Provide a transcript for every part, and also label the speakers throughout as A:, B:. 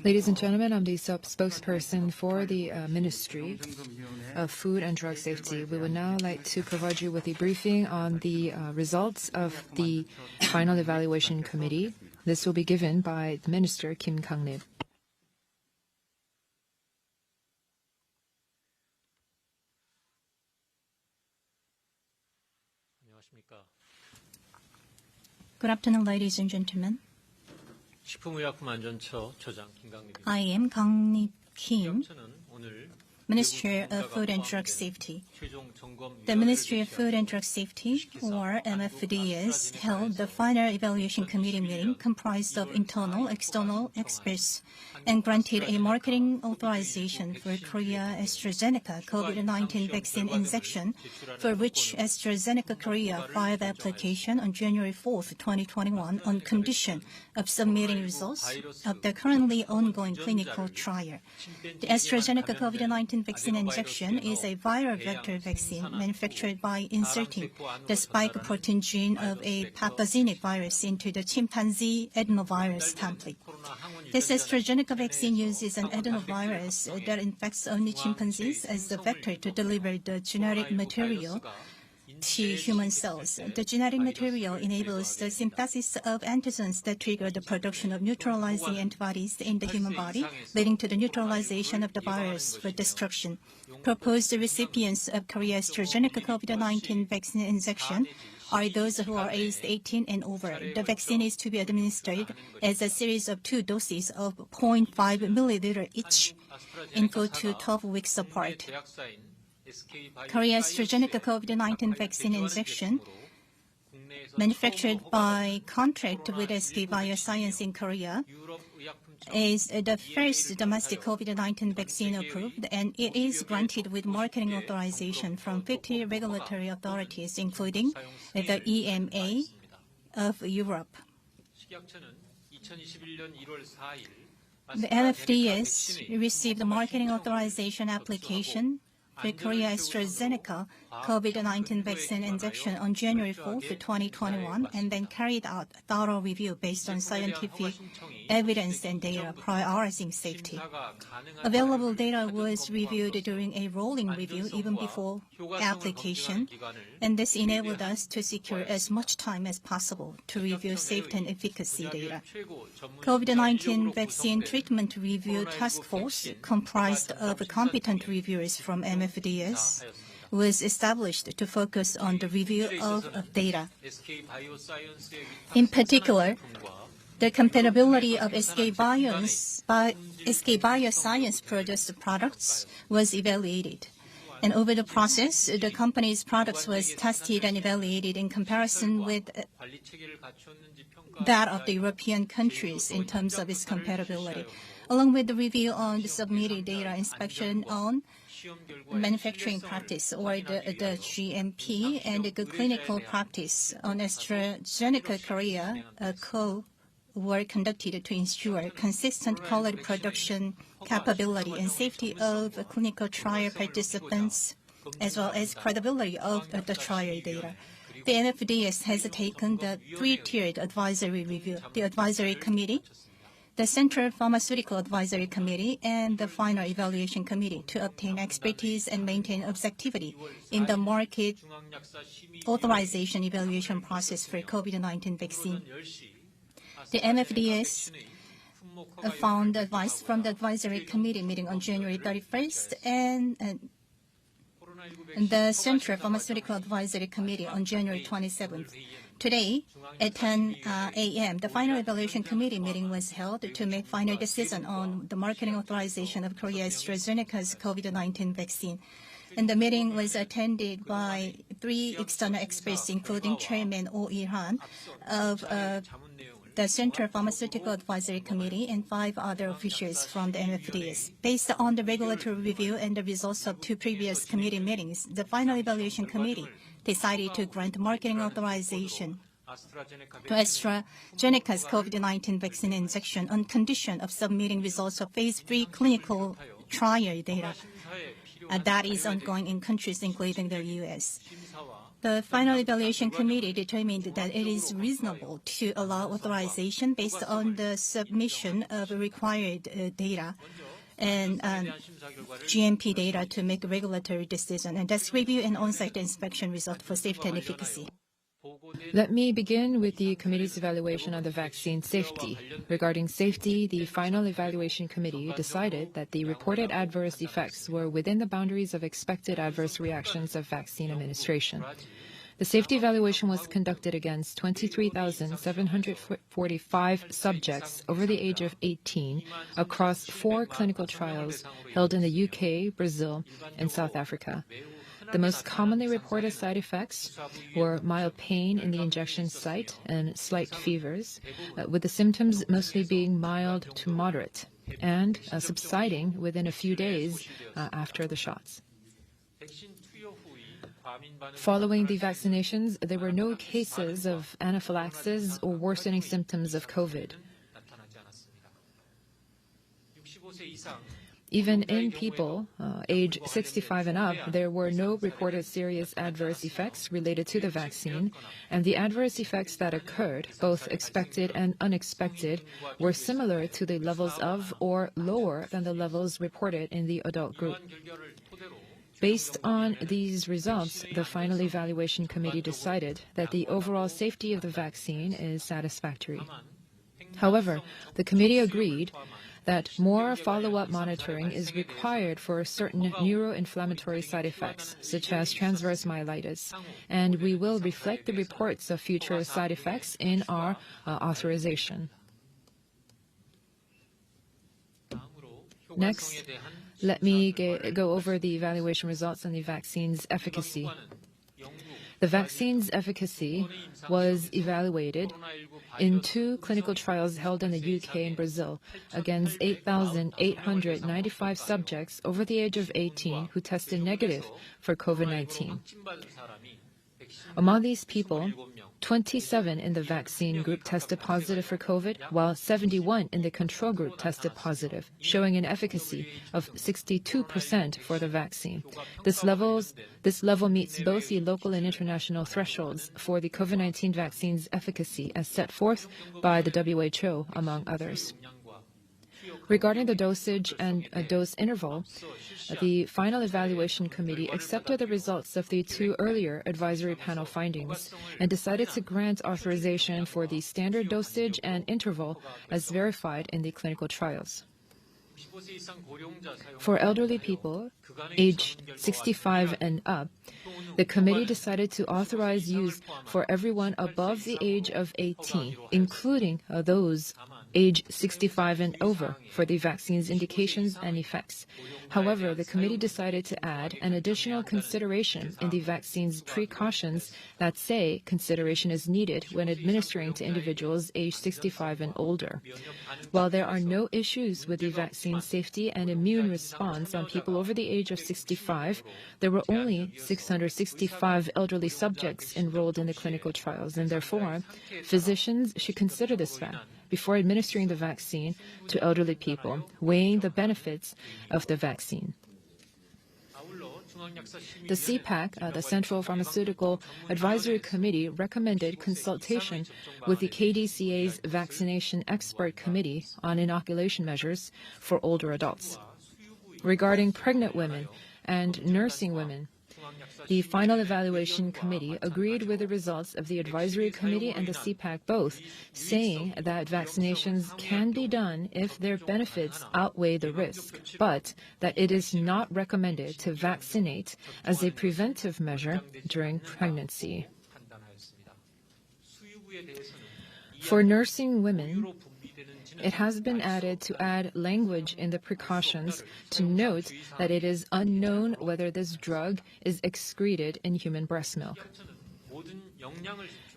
A: Ladies and gentlemen, I'm the spokesperson for the Ministry of Food and Drug Safety. We would now like to provide you with a briefing on the results of the final evaluation committee. This will be given by the Minister Kim Kang-nip.
B: Good afternoon, ladies and gentlemen.
C: 식품의약품안전처 처장 김강립입니다.
B: I am Kang-nip Kim, Minister of Food and Drug Safety. The Ministry of Food and Drug Safety, or MFDS, held the final evaluation committee meeting comprised of internal, external experts and granted a marketing authorization for Korea AstraZeneca COVID-19 vaccine injection, for which AstraZeneca Korea filed the application on January 4, 2021, on condition of submitting results of the currently ongoing clinical trial. The AstraZeneca COVID-19 vaccine injection is a viral vector vaccine manufactured by inserting the spike protein gene of a pathogenic virus into the chimpanzee adenovirus template. This AstraZeneca vaccine uses an adenovirus that infects only chimpanzees as the vector to deliver the genetic material to human cells. The genetic material enables the synthesis of antigens that trigger the production of neutralizing antibodies in the human body, leading to the neutralization of the virus for destruction. Proposed recipients of Korea AstraZeneca COVID-19 vaccine injection are those who are aged 18 and over. The vaccine is to be administered as a series of 2 doses of 0.5 milliliter each, in 4 to 12 weeks apart. Korea AstraZeneca COVID-19 vaccine injection, manufactured by contract with SK Bioscience in Korea, is the first domestic COVID-19 vaccine approved, and it is granted with marketing authorization from 50 regulatory authorities, including the EMA of Europe. The MFDS received the marketing authorization application for Korea AstraZeneca COVID-19 vaccine injection on January 4, 2021, and then carried out thorough review based on scientific evidence and data, prioritizing safety. Available data was reviewed during a rolling review even before application, and this enabled us to secure as much time as possible to review safety and efficacy data. COVID-19 vaccine treatment review task force, comprised of competent reviewers from MFDS, was established to focus on the review of data. In particular, the compatibility of SK Bioscience produced products was evaluated. And over the process, the company's products was tested and evaluated in comparison with that of the European countries in terms of its compatibility, along with the review on the submitted data, inspection on manufacturing practice, or the GMP, and the clinical practice on AstraZeneca Korea were conducted to ensure consistent quality production capability and safety of clinical trial participants, as well as credibility of the trial data. The MFDS has taken the 3-tiered advisory review: the advisory committee, the Central Pharmaceutical Advisory Committee, and the Final Evaluation Committee, to obtain expertise and maintain objectivity in the market authorization evaluation process for COVID-19 vaccine. The MFDS found advice from the Advisory Committee meeting on January 31st and the Central Pharmaceutical Advisory Committee on January 27th. Today, at 10 a.m., the Final Evaluation Committee meeting was held to make final decision on the marketing authorization of Korea AstraZeneca's COVID-19 vaccine. And the meeting was attended by 3 external experts, including Chairman Hyeon of the Central Pharmaceutical Advisory Committee, and 5 other officials from the MFDS. Based on the regulatory review and the results of 2 previous committee meetings, the Final Evaluation Committee decided to grant marketing authorization to AstraZeneca's COVID-19 vaccine injection on condition of submitting results of phase 3 clinical trial data. that is ongoing in countries including the U.S. The final evaluation committee determined that it is reasonable to allow authorization based on the submission of required data and GMP data to make a regulatory decision, and that's review and on-site inspection result for safety and efficacy.
A: Let me begin with the committee's evaluation on the vaccine safety. Regarding safety, the final evaluation committee decided that the reported adverse effects were within the boundaries of expected adverse reactions of vaccine administration. The safety evaluation was conducted against 23,745 subjects over the age of 18 across 4 clinical trials held in the UK, Brazil, and South Africa. The most commonly reported side effects were mild pain in the injection site and slight fevers, with the symptoms mostly being mild to moderate and subsiding within a few days after the shots. Following the vaccinations, there were no cases of anaphylaxis or worsening symptoms of COVID. Even in people age 65 and up, there were no reported serious adverse effects related to the vaccine, and the adverse effects that occurred, both expected and unexpected, were similar to the levels of or lower than the levels reported in the adult group. Based on these results, the final evaluation committee decided that the overall safety of the vaccine is satisfactory. However, the committee agreed that more follow-up monitoring is required for certain neuroinflammatory side effects, such as transverse myelitis, and we will reflect the reports of future side effects in our authorization. Next, let me go over the evaluation results on the vaccine's efficacy. The vaccine's efficacy was evaluated in 2 clinical trials held in the UK and Brazil against 8,895 subjects over the age of 18 who tested negative for COVID-19. Among these people, 27 in the vaccine group tested positive for COVID, while 71 in the control group tested positive, showing an efficacy of 62% for the vaccine. This level meets both the local and international thresholds for the COVID-19 vaccine's efficacy as set forth by the WHO, among others. Regarding the dosage and dose interval, the final evaluation committee accepted the results of the 2 earlier advisory panel findings and decided to grant authorization for the standard dosage and interval as verified in the clinical trials. For elderly people aged 65 and up, the committee decided to authorize use for everyone above the age of 18, including those age 65 and over, for the vaccine's indications and effects. However, the committee decided to add an additional consideration in the vaccine's precautions that say consideration is needed when administering to individuals age 65 and older. While there are no issues with the vaccine safety and immune response on people over the age of 65, there were only 665 elderly subjects enrolled in the clinical trials, and therefore, physicians should consider this fact before administering the vaccine to elderly people, weighing the benefits of the vaccine. The CPAC, the Central Pharmaceutical Advisory Committee, recommended consultation with the KDCA's Vaccination Expert Committee on inoculation measures for older adults. Regarding pregnant women and nursing women, the final evaluation committee agreed with the results of the advisory committee and the CPAC both, saying that vaccinations can be done if their benefits outweigh the risk, but that it is not recommended to vaccinate as a preventive measure during pregnancy. For nursing women, it has been added to add language in the precautions to note that it is unknown whether this drug is excreted in human breast milk.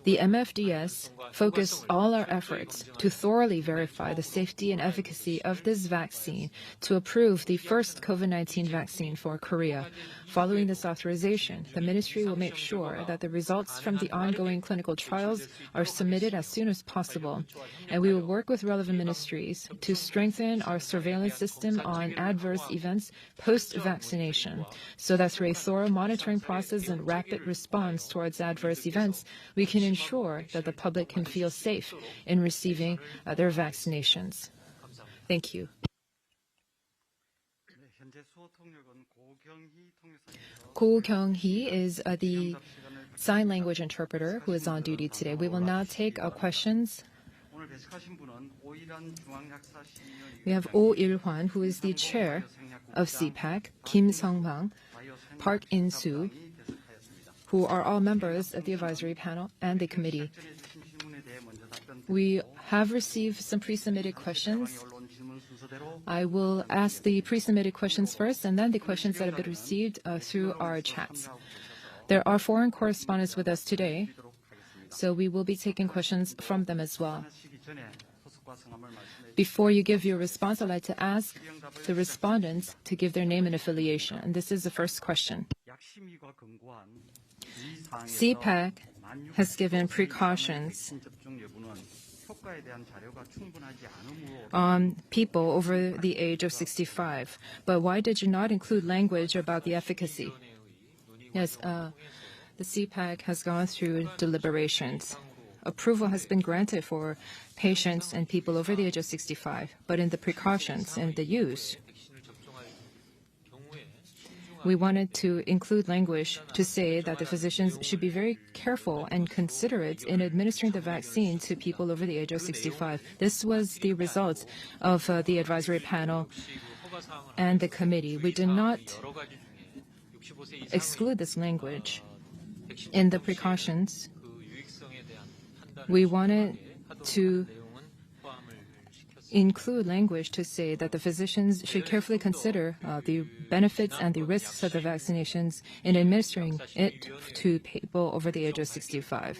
A: The MFDS focused all our efforts to thoroughly verify the safety and efficacy of this vaccine to approve the first COVID-19 vaccine for Korea. Following this authorization, the ministry will make sure that the results from the ongoing clinical trials are submitted as soon as possible, and we will work with relevant ministries to strengthen our surveillance system on adverse events post-vaccination, so that through a thorough monitoring process and rapid response towards adverse events, we can ensure that the public can feel safe in receiving their vaccinations. Thank you. Ko Kyung-hee is the sign language interpreter who is on duty today. We will now take questions. We have Oh Il-hwan, who is the chair of CPAC, Kim Sung-bang, Park In-soo, who are all members of the advisory panel and the committee. We have received some pre-submitted questions. I will ask the pre-submitted questions first, and then the questions that have been received through our chats. There are foreign correspondents with us today, so we will be taking questions from them as well. Before you give your response, I'd like to ask the respondents to give their name and affiliation. And this is the first question. CPAC has given precautions on people over the age of 65. But why did you not include language about the efficacy? Yes, the CPAC has gone through deliberations. Approval has been granted for patients and people over the age of 65, but in the precautions and the use, we wanted to include language to say that the physicians should be very careful and considerate in administering the vaccine to people over the age of 65. This was the result of the advisory panel and the committee. We did not exclude this language in the precautions. We wanted to include language to say that the physicians should carefully consider the benefits and the risks of the vaccinations in administering it to people over the age of 65.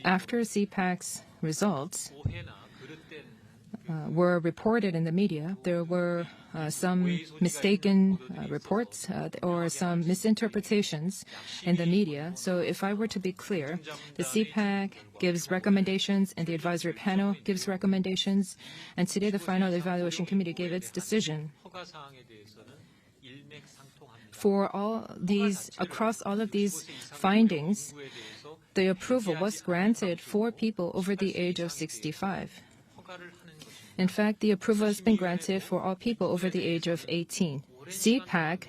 A: After CPAC's results were reported in the media, there were some mistaken reports or some misinterpretations in the media. So if I were to be clear, the CPAC gives recommendations and the advisory panel gives recommendations, and today the final evaluation committee gave its decision. For all these, across all of these findings, the approval was granted for people over the age of 65. In fact, the approval has been granted for all people over the age of 18. CPAC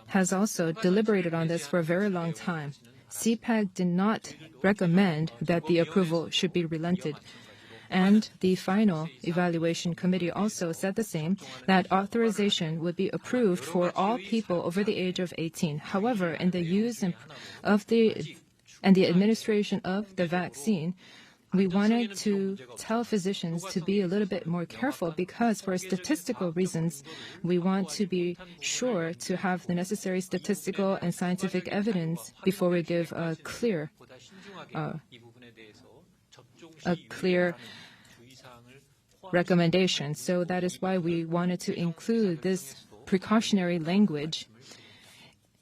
A: has also deliberated on this for a very long time. CPAC did not recommend that the approval should be relented. And the final evaluation committee also said the same, that authorization would be approved for all people over the age of 18. However, in the use of the administration of the vaccine, we wanted to tell physicians to be a little bit more careful because for statistical reasons, we want to be sure to have the necessary statistical and scientific evidence before we give a clear recommendation. So that is why we wanted to include this precautionary language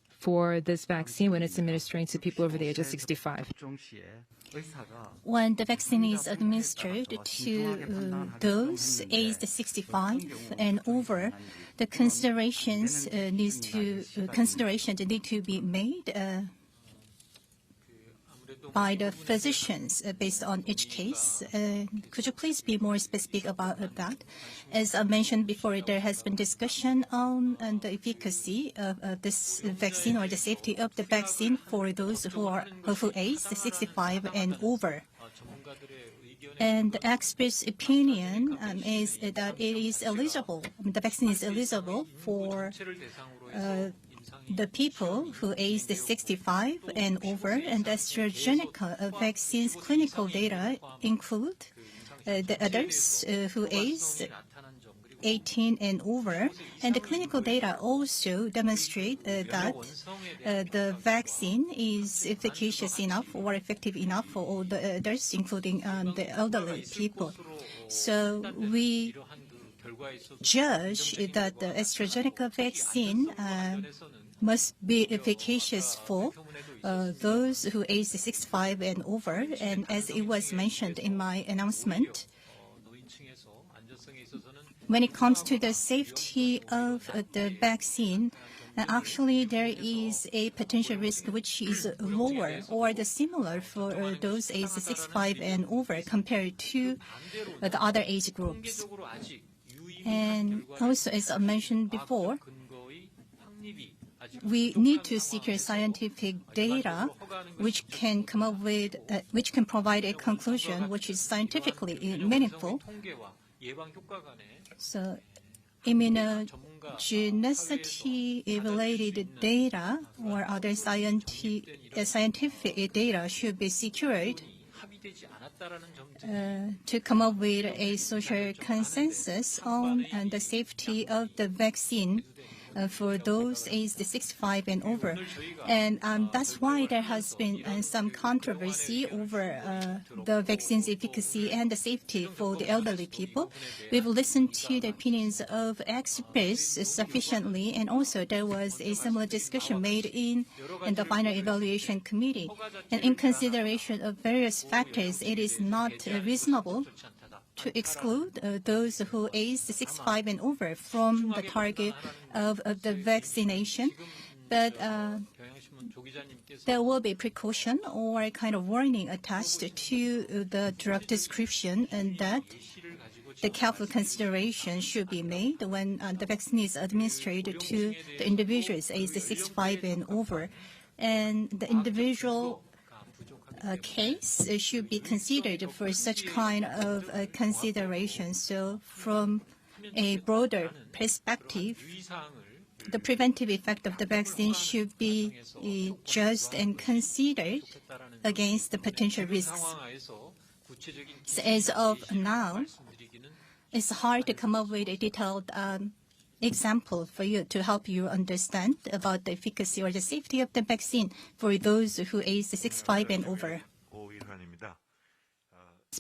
A: for this vaccine when it's administering to people over the age of 65.
B: When the vaccine is administered to those aged 65 and over, the considerations need to be made by the physicians based on each case. Could you please be more specific about that? As I mentioned before, there has been discussion on the efficacy of this vaccine or the safety of the vaccine for those who age 65 and over. And the expert's opinion is that it is eligible. The vaccine is eligible for the people who age 65 and over, and AstraZeneca vaccine's clinical data include the others who age 18 and over. And the clinical data also demonstrate that the vaccine is efficacious enough or effective enough for all the adults, including the elderly people. So we judge that the AstraZeneca vaccine must be efficacious for those who age 65 and over. And as it was mentioned in my announcement, when it comes to the safety of the vaccine, actually there is a potential risk which is lower or the similar for those aged 65 and over compared to the other age groups. And also, as I mentioned before, we need to secure scientific data which can come up with, which can provide a conclusion which is scientifically meaningful. So, immunogenicity-related data or other scientific data should be secured to come up with a social consensus on the safety of the vaccine for those aged 65 and over. And that's why there has been some controversy over the vaccine's efficacy and the safety for the elderly people. We've listened to the opinions of experts sufficiently, and also there was a similar discussion made in the final evaluation committee. And in consideration of various factors, it is not reasonable to exclude those who age 65 and over from the target of the vaccination. But there will be precaution or a kind of warning attached to the drug description, and that the careful consideration should be made when the vaccine is administered to the individuals aged 65 and over. And the individual case should be considered for such kind of consideration. So from a broader perspective, the preventive effect of the vaccine should be judged and considered against the potential risks. So as of now, it's hard to come up with a detailed example for you to help you understand about the efficacy or the safety of the vaccine for those who age 65 and over.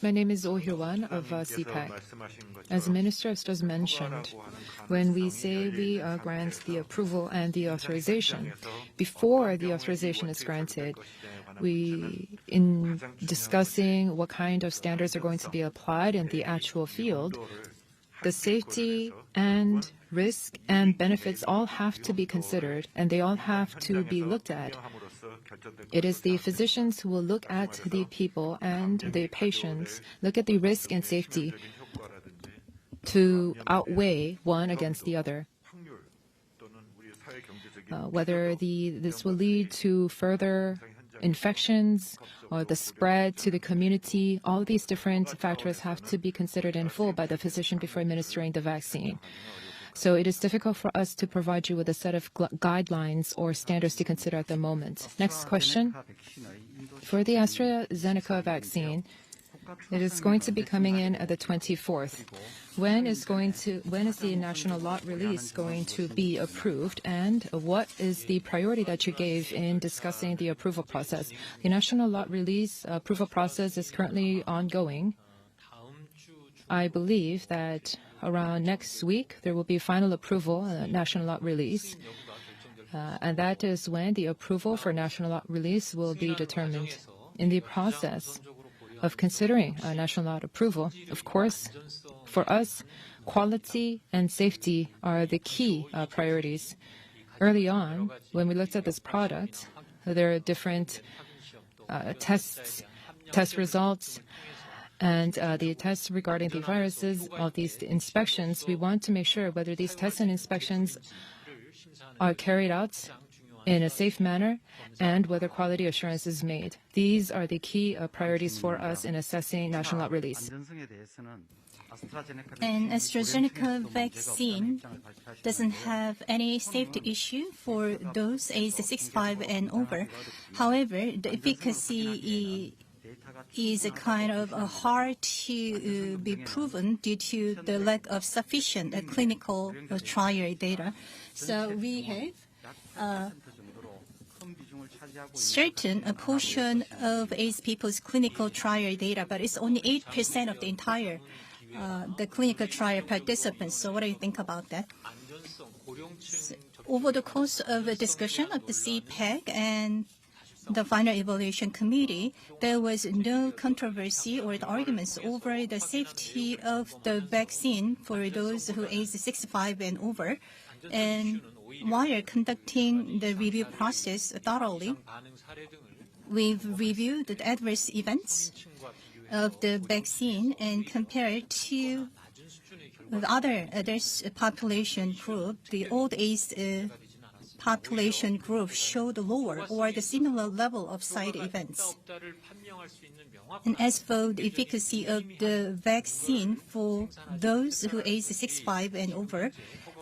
A: My name is Hyeon of CPAC. As the Minister has just mentioned, when we say we grant the approval and the authorization, before the authorization is granted, in discussing what kind of standards are going to be applied in the actual field, the safety and risk and benefits all have to be considered, and they all have to be looked at. It is the physicians who will look at the people and the patients, look at the risk and safety to outweigh one against the other. Whether this will lead to further infections or the spread to the community, all of these different factors have to be considered in full by the physician before administering the vaccine. So it is difficult for us to provide you with a set of guidelines or standards to consider at the moment. Next question. For the AstraZeneca vaccine, it is going to be coming in at the 24th. When is the national lot release going to be approved, and what is the priority that you gave in discussing the approval process? The national lot release approval process is currently ongoing. I believe that around next week there will be final approval, national lot release, and that is when the approval for national lot release will be determined. In the process of considering national lot approval, of course, for us, quality and safety are the key priorities. Early on, when we looked at this product, there are different test results, and the tests regarding the viruses, all these inspections, we want to make sure whether these tests and inspections are carried out in a safe manner and whether quality assurance is made. These are the key priorities for us in assessing national lot release.
B: And AstraZeneca vaccine doesn't have any safety issue for those aged 65 and over. However, the efficacy is kind of hard to be proven due to the lack of sufficient clinical trial data. So we have certain a portion of AIDS people's clinical trial data, but it's only 8% of the entire the clinical trial participants. So what do you think about that? So over the course of a discussion of the CPEC and the final evaluation committee, there was no controversy or arguments over the safety of the vaccine for those who age 65 and over. And while conducting the review process thoroughly, we've reviewed the adverse events of the vaccine and compared to the other population group. The old age population group showed lower or the similar level of side events. And as for the efficacy of the vaccine for those who age 65 and over,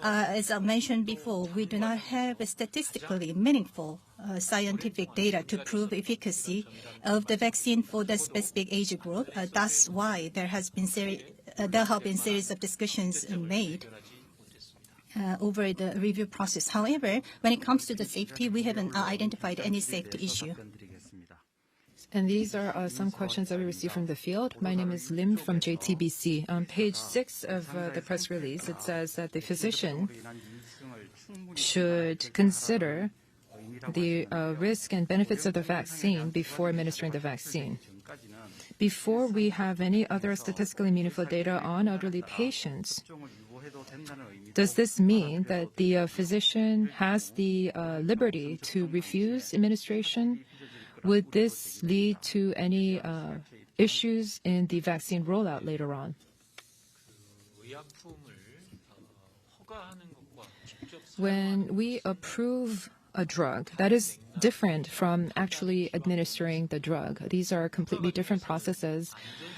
B: as I mentioned before, we do not have a statistically meaningful scientific data to prove efficacy of the vaccine for the specific age group. That's why there have been series of discussions made over the review process. However, when it comes to the safety, we haven't identified any safety issue.
A: And these are some questions that we received from the field. My name is Lim from JTBC. On page 6 of the press release, it says that the physician should consider the risk and benefits of the vaccine before administering the vaccine. Before we have any other statistically meaningful data on elderly patients, does this mean that the physician has the liberty to refuse administration? Would this lead to any issues in the vaccine rollout later on? When we approve a drug, that is different from actually administering the drug. These are completely different processes,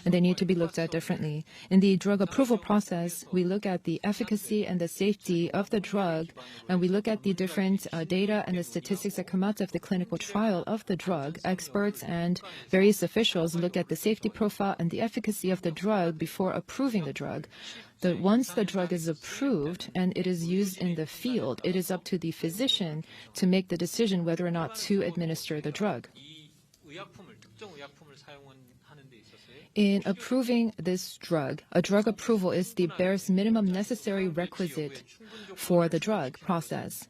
A: and they need to be looked at differently. In the drug approval process, we look at the efficacy and the safety of the drug, and we look at the different data and the statistics that come out of the clinical trial of the drug. Experts and various officials look at the safety profile and the efficacy of the drug before approving the drug. Once the drug is approved and it is used in the field, it is up to the physician to make the decision whether or not to administer the drug. In approving this drug, a drug approval is the barest minimum necessary requisite for the drug process.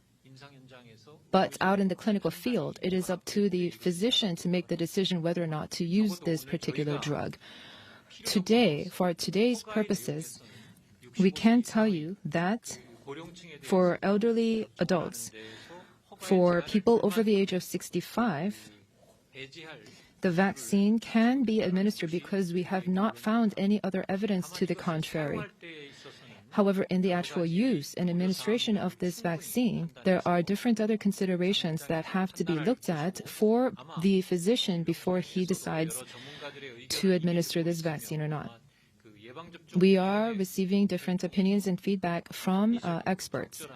A: But out in the clinical field, it is up to the physician to make the decision whether or not to use this particular drug. Today, for today's purposes, we can tell you that for elderly adults, for people over the age of 65, the vaccine can be administered because we have not found any other evidence to the contrary. However, in the actual use and administration of this vaccine, there are different other considerations that have to be looked at for the physician before he decides to administer this vaccine or not. We are receiving different opinions and feedback from experts.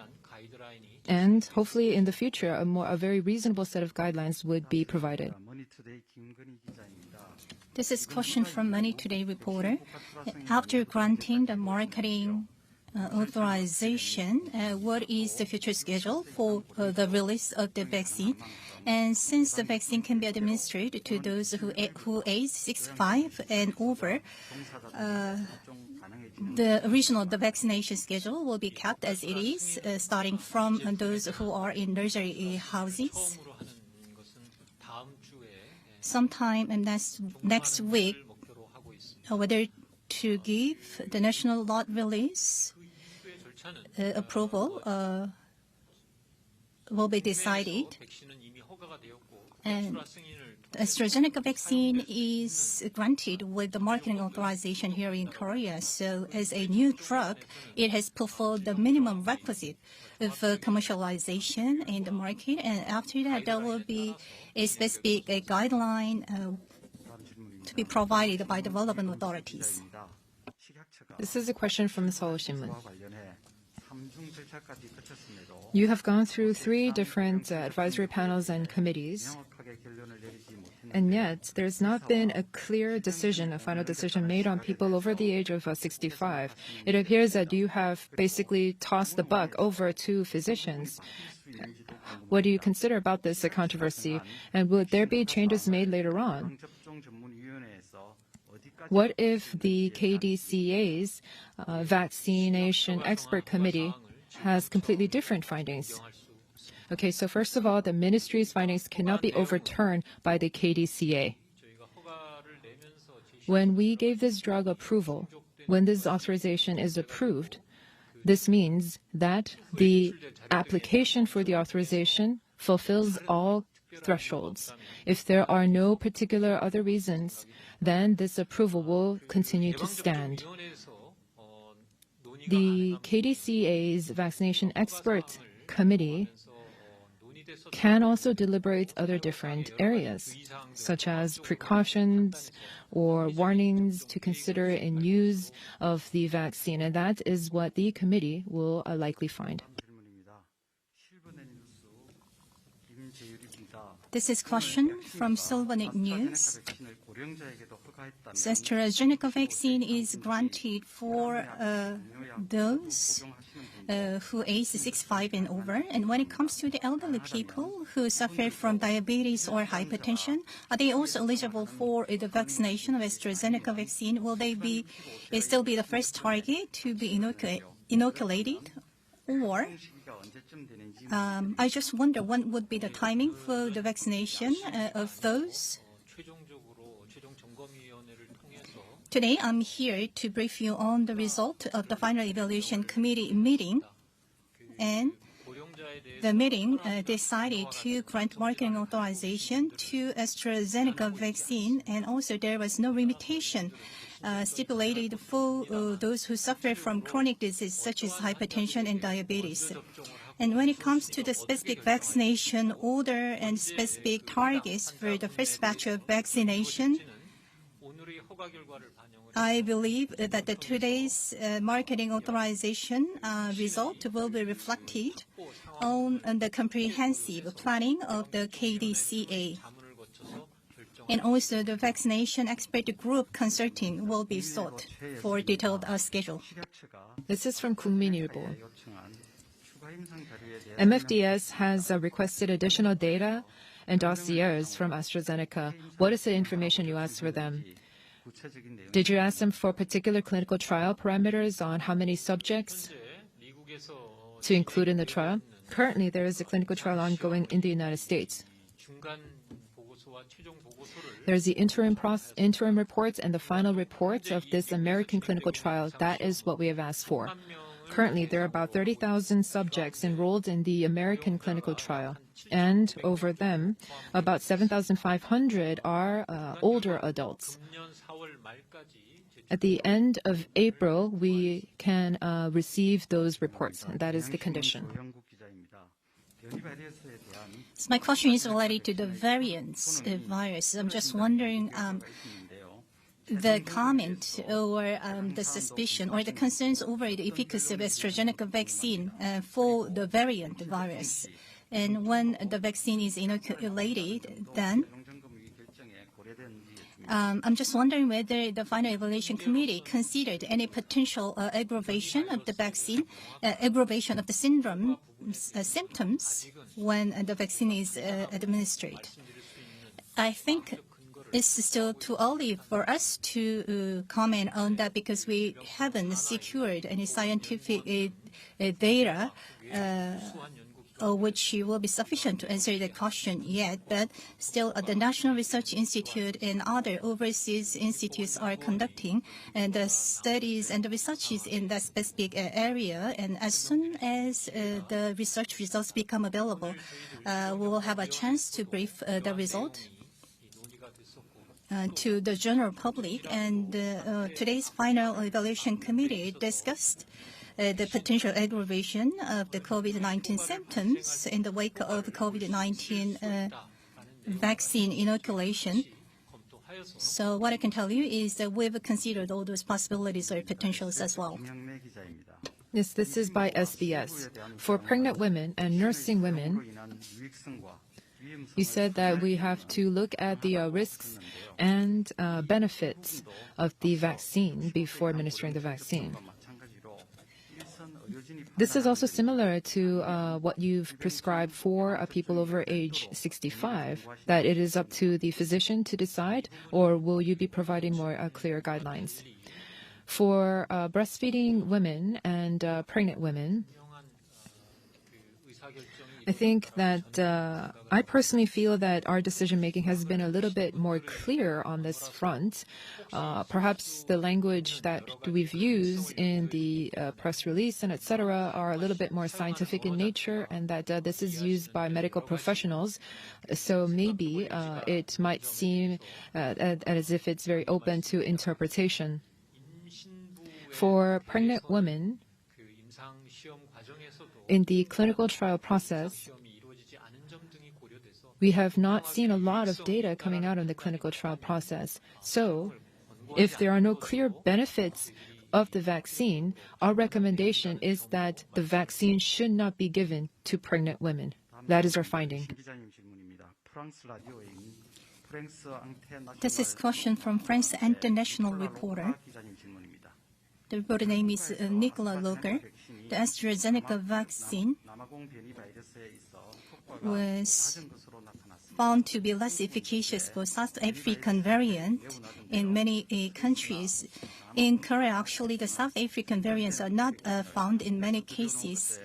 A: And hopefully in the future, a very reasonable set of guidelines would be provided.
B: This is a question from Money Today reporter. After granting the marketing authorization, what is the future schedule for the release of the vaccine? And since the vaccine can be administered to those who age 65 and over, the vaccination schedule will be kept as it is, starting from those who are in nursery houses. Sometime next week, whether to give the national lot release approval will be decided. And AstraZeneca vaccine is granted with the marketing authorization here in Korea. So as a new drug, it has fulfilled the minimum requisite of commercialization in the market. And after that, there will be a specific guideline to be provided by the relevant authorities.
A: This is a question from the Seoul Shinmun. You have gone through 3 different advisory panels and committees And yet, there's not been a clear decision, a final decision made on people over the age of 65. It appears that you have basically tossed the buck over to physicians. What do you consider about this controversy? And will there be changes made later on? What if the KDCA's Vaccination Expert Committee has completely different findings? Okay, so first of all, the ministry's findings cannot be overturned by the KDCA. When we gave this drug approval, when this authorization is approved, this means that the application for the authorization fulfills all thresholds. If there are no particular other reasons, then this approval will continue to stand. The KDCA's Vaccination Expert Committee can also deliberate other different areas, such as precautions or warnings to consider in use of the vaccine, and that is what the committee will likely find.
B: This is question from Silvernet News. So AstraZeneca vaccine is granted for those who age 65 and over. And when it comes to the elderly people who suffer from diabetes or hypertension, are they also eligible for the vaccination of AstraZeneca vaccine? Will they still be the first target to be inoculated? Or I just wonder when would be the timing for the vaccination of those. Today, I'm here to brief you on the result of the Final Evaluation Committee meeting. And the meeting decided to grant marketing authorization to AstraZeneca vaccine, and also there was no limitation stipulated for those who suffer from chronic disease such as hypertension and diabetes. And when it comes to the specific vaccination order and specific targets for the first batch of vaccination, I believe that today's marketing authorization result will be reflected on the comprehensive planning of the KDCA. And also the vaccination expert group consulting will be sought for detailed schedule.
A: This is from 국민일보. MFDS has requested additional data and dossiers from AstraZeneca. What is the information you asked for them? Did you ask them for particular clinical trial parameters on how many subjects to include in the trial? Currently, there is a clinical trial ongoing in the United States. There's the interim reports and the final reports of this American clinical trial. That is what we have asked for. Currently, there are about 30,000 subjects enrolled in the American clinical trial, and over them, about 7,500 are older adults. At the end of April, we can receive those reports. That is the condition.
B: So my question is related to the variants of virus. I'm just wondering the comment or the suspicion or the concerns over the efficacy of AstraZeneca vaccine for the variant virus. And when the vaccine is inoculated, then I'm just wondering whether the Final Evaluation Committee considered any potential aggravation of the vaccine, aggravation of the symptoms when the vaccine is administered. I think it's still too early for us to comment on that because we haven't secured any scientific data which will be sufficient to answer the question yet. But still, the National Research Institute and other overseas institutes are conducting the studies and the researches in that specific area. And as soon as the research results become available, we will have a chance to brief the result to the general public. And today's Final Evaluation Committee discussed the potential aggravation of the COVID-19 symptoms in the wake of COVID-19 vaccine inoculation. So what I can tell you is that we've considered all those possibilities or potentials as well.
A: Yes, this is by SBS. For pregnant women and nursing women, You said that we have to look at the risks and benefits of the vaccine before administering the vaccine. This is also similar to what you've prescribed for people over age 65, that it is up to the physician to decide, or will you be providing more clear guidelines? For breastfeeding women and pregnant women, I think that I personally feel that our decision-making has been a little bit more clear on this front. Perhaps the language that we've used in the press release and etc. are a little bit more scientific in nature, and that this is used by medical professionals. So maybe it might seem as if it's very open to interpretation. For pregnant women, in the clinical trial process, we have not seen a lot of data coming out of the clinical trial process. So, if there are no clear benefits of the vaccine, our recommendation is that the vaccine should not be given to pregnant women. That is our finding.
B: This is a question from France International reporter. The reporter name is Nicolas Loger. The AstraZeneca vaccine was found to be less efficacious for South African variant in many countries. In Korea, actually, the South African variants are not found in many cases.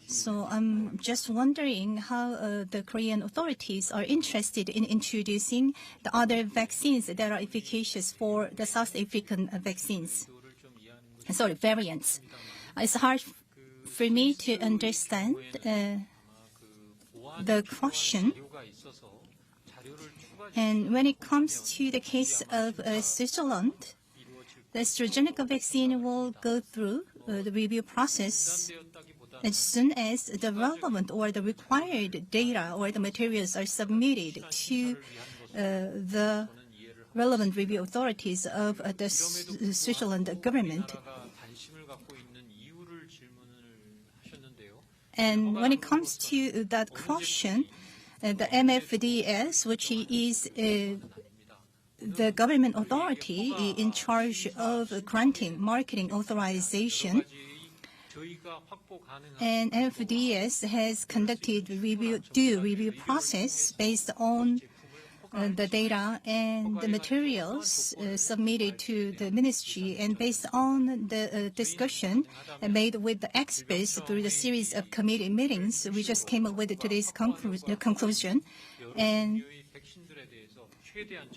B: So I'm just wondering how the Korean authorities are interested in introducing the other vaccines that are efficacious for the South African variants. It's hard for me to understand the question. And when it comes to the case of Switzerland, the AstraZeneca vaccine will go through the review process as soon as the relevant or the required data or the materials are submitted to the relevant review authorities of the Switzerland government. And when it comes to that question, the MFDS, which is the government authority in charge of granting marketing authorization, and MFDS has conducted review process based on the data and the materials submitted to the ministry, and based on the discussion made with the experts through the series of committee meetings, we just came up with today's conclusion. And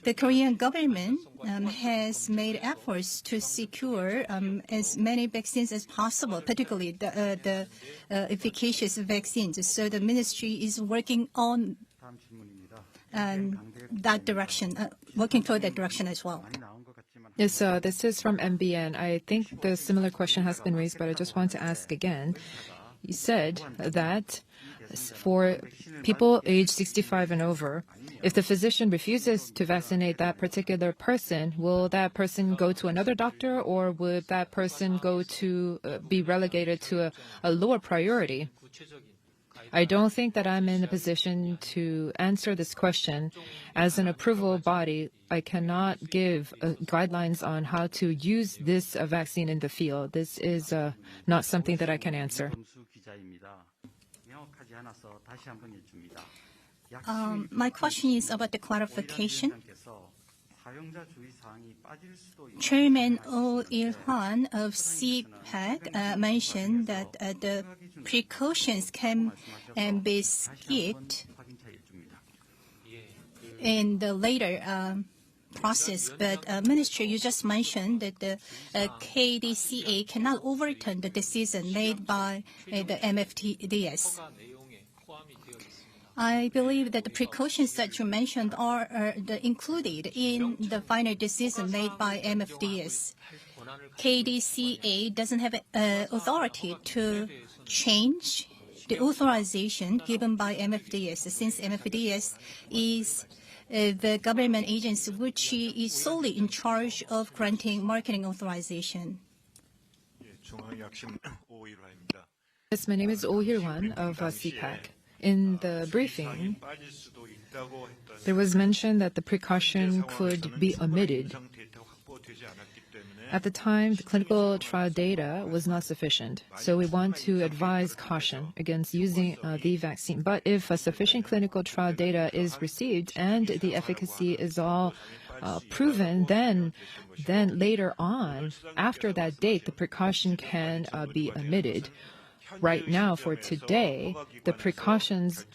B: the Korean government has made efforts to secure as many vaccines as possible, particularly the efficacious vaccines. So the ministry is working on that direction, working toward that direction as well.
A: Yes, this is from MBN. I think the similar question has been raised, but I just want to ask again. You said that for people aged 65 and over, if the physician refuses to vaccinate that particular person, will that person go to another doctor, or would that person go to be relegated to a lower priority? I don't think that I'm in a position to answer this question. As an approval body, I cannot give guidelines on how to use this vaccine in the field. This is not something that I can answer.
B: My question is about the clarification. Chairman Hyeon of CPAC mentioned that the precautions can be skipped in the later process, but Minister, you just mentioned that the KDCA cannot overturn the decision made by the MFDS. I believe that the precautions that you mentioned are included in the final decision made by MFDS. KDCA doesn't have authority to change the authorization given by MFDS, since MFDS is the government agency which is solely in charge of granting marketing authorization.
A: Yes, my name is Oh Hyeon of CPAC. In the briefing, there was mention that the precaution could be omitted. At the time, the clinical trial data was not sufficient, so we want to advise caution against using the vaccine. But if a sufficient clinical trial data is received and the efficacy is all proven, then later on, after that date, the precaution can be omitted. Right now, for today, the precautions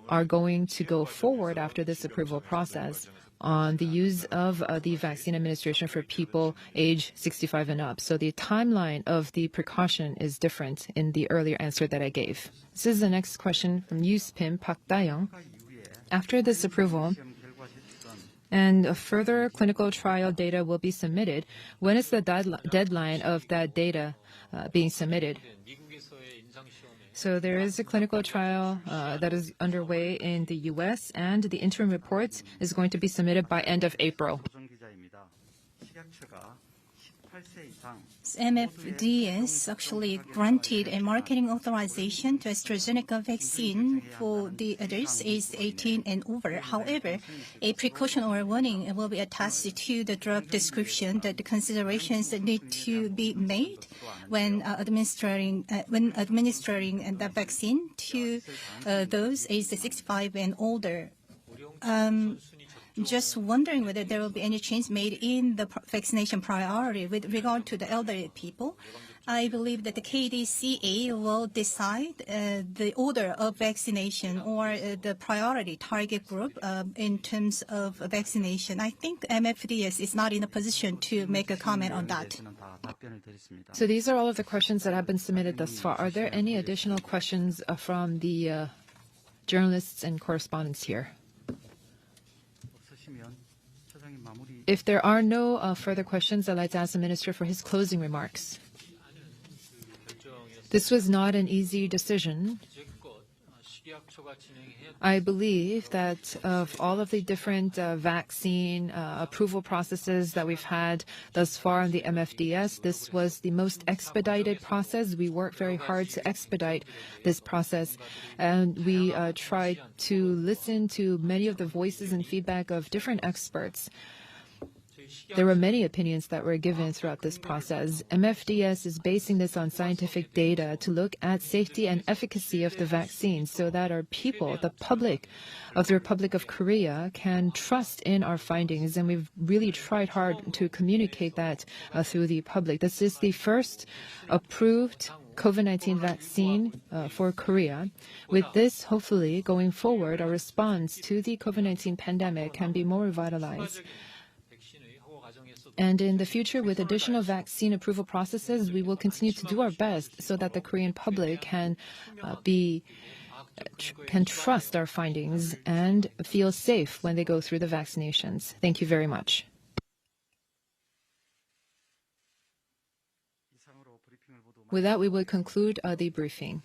A: are going to go forward after this approval process on the use of the vaccine administration for people age 65 and up. So the timeline of the precaution is different in the earlier answer that I gave. This is the next question from Yuspim Park Dayoung. After this approval, and a further clinical trial data will be submitted, when is the deadline of that data being submitted? So there is a clinical trial that is underway in the U.S., and the interim report is going to be submitted by end of April.
B: MFDS actually granted a marketing authorization to AstraZeneca vaccine for the adults aged 18 and over. However, a precaution or warning will be attached to the drug description that the considerations that need to be made when administering the vaccine to those aged 65 and older. Just wondering whether there will be any change made in the vaccination priority with regard to the elderly people. I believe that the KDCA will decide the order of vaccination or the priority target group in terms of vaccination. I think MFDS is not in a position to make a comment on that.
A: So these are all of the questions that have been submitted thus far. Are there any additional questions from the journalists and correspondents here? If there are no further questions, I'd like to ask the Minister for his closing remarks. This was not an easy decision. I believe that of all of the different vaccine approval processes that we've had thus far in the MFDS, this was the most expedited process. We worked very hard to expedite this process, and we tried to listen to many of the voices and feedback of different experts. There were many opinions that were given throughout this process. MFDS is basing this on scientific data to look at safety and efficacy of the vaccine so that our people, the public of the Republic of Korea, can trust in our findings. And we've really tried hard to communicate that through the public. This is the first approved COVID-19 vaccine for Korea. With this, hopefully, going forward, our response to the COVID-19 pandemic can be more revitalized. And in the future, with additional vaccine approval processes, we will continue to do our best so that the Korean public can trust our findings and feel safe when they go through the vaccinations. Thank you very much. With that, we will conclude the briefing.